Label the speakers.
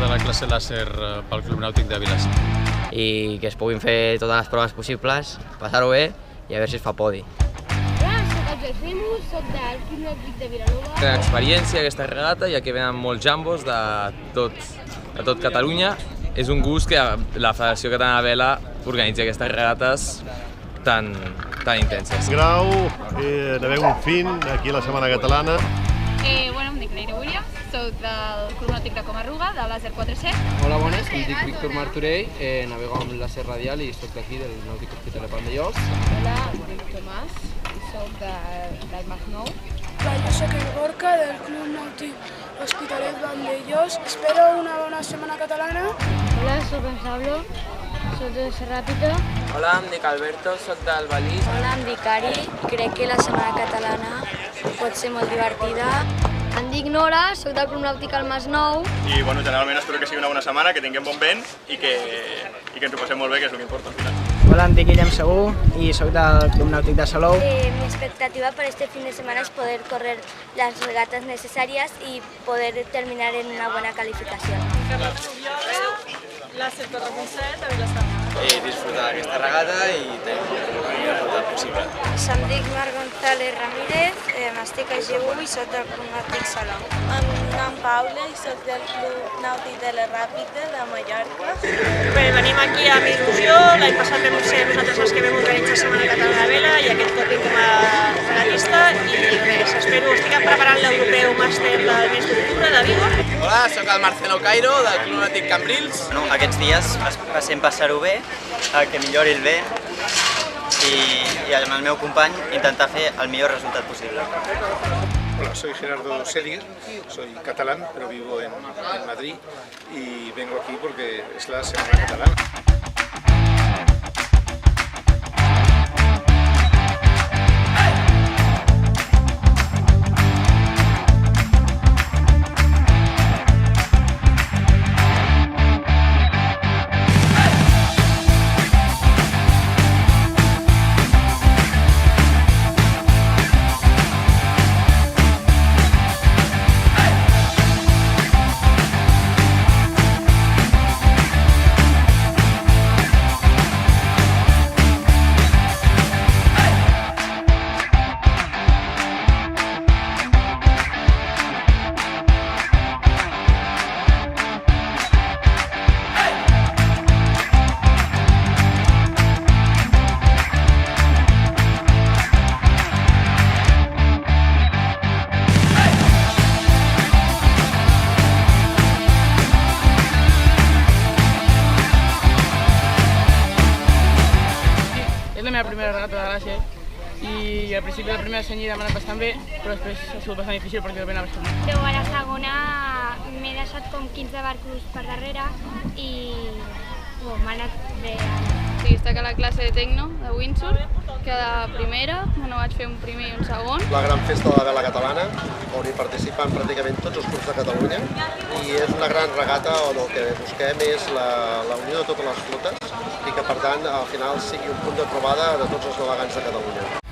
Speaker 1: de la classe làser pel Club Nàutic de Vilassar.
Speaker 2: I que es puguin fer totes les proves possibles, passar-ho bé i a veure si es fa podi.
Speaker 3: Hola, soc Àngel Femus, soc del Club Nàutic de Vilanova.
Speaker 4: Gran experiència aquesta regata, ja que venen molts jambos de tot Catalunya. És un gust que la Federació Catalana de Vela organitzi aquestes regates tan intenses.
Speaker 5: Grau, navego un fin aquí a la Setmana Catalana.
Speaker 6: Bueno, em dic Neire Williams, soc del Club Nàutic de Comarruga, de l'Àser 47.
Speaker 7: Hola, bones, em dic Víctor Martorell, navego amb l'Àser Radial i soc d'aquí, del Nàutic Hospitalet Vandellòs.
Speaker 6: Hola, em dic Tomàs i soc del Masnou.
Speaker 8: Hola, jo soc el Gorka, del Club Nàutic Hospitalet Vandellòs. Espero una bona Setmana Catalana.
Speaker 3: Hola, soc en Pablo, soc de Serràpita.
Speaker 9: Hola, em dic Alberto, soc del Balís.
Speaker 10: Hola, em dic Ari, crec que la Setmana Catalana pot ser molt divertida.
Speaker 3: Em dic Nora, soc del Club Nàutic al Masnou.
Speaker 11: I bueno, generalment espero que sigui una bona setmana, que tinguem bon vent i que ens ho passem molt bé, que és el que importa al final.
Speaker 12: Hola, em dic Guillem Segur i soc del Club Nàutic de Salou.
Speaker 10: Mi expectativa para este fin de semana es poder correr las regatas necesarias y poder terminar en una buena calificación.
Speaker 6: L'Àser 47 de Vilassar.
Speaker 4: Disfrutar d'aquesta regata i tenir el millor resultat possible.
Speaker 10: Em dic Marc González Ramírez, estic a G1 i soc del Club Nàutic Salou.
Speaker 8: Em dic en Paula i soc del Club Nàutic de la Ràpita de Mallorca.
Speaker 6: Bé, venim aquí a il·lusió. L'any passat vam ser nosaltres els que vam organitzar Setmana Catalana de Vela i aquest cop vinc com a regatista i res, estic preparant l'Europeu Màster del mes d'octubre de Vigo.
Speaker 9: Hola, soc el Marcelo Cairo, del Club Nàutic Cambrils.
Speaker 2: Aquests dies passem passar-ho bé, que millori el vent i amb el meu company intentar fer el millor resultat possible.
Speaker 13: Hola, soy Gerardo Seliger, soy catalán, pero vivo en Madrid y vengo aquí porque es la Semana Catalana.
Speaker 12: És la meva primera regata de classe i al principi la primera senyida m'ha anat bastant bé, però després ha sigut bastant difícil perquè el vent ha bastant.
Speaker 3: Però a la segona m'he deixat com 15 barcos per darrere i m'ha anat bé.
Speaker 6: Sí, estic a la classe de Tecno, de windsurf, que de primera, bueno, vaig fer un primer i un segon.
Speaker 5: La gran festa de la vela catalana, on hi participen pràcticament tots els clubs de Catalunya i és una gran regata on el que busquem és la unió de totes les flotes i que per tant al final sigui un punt de trobada de tots els navegants de Catalunya.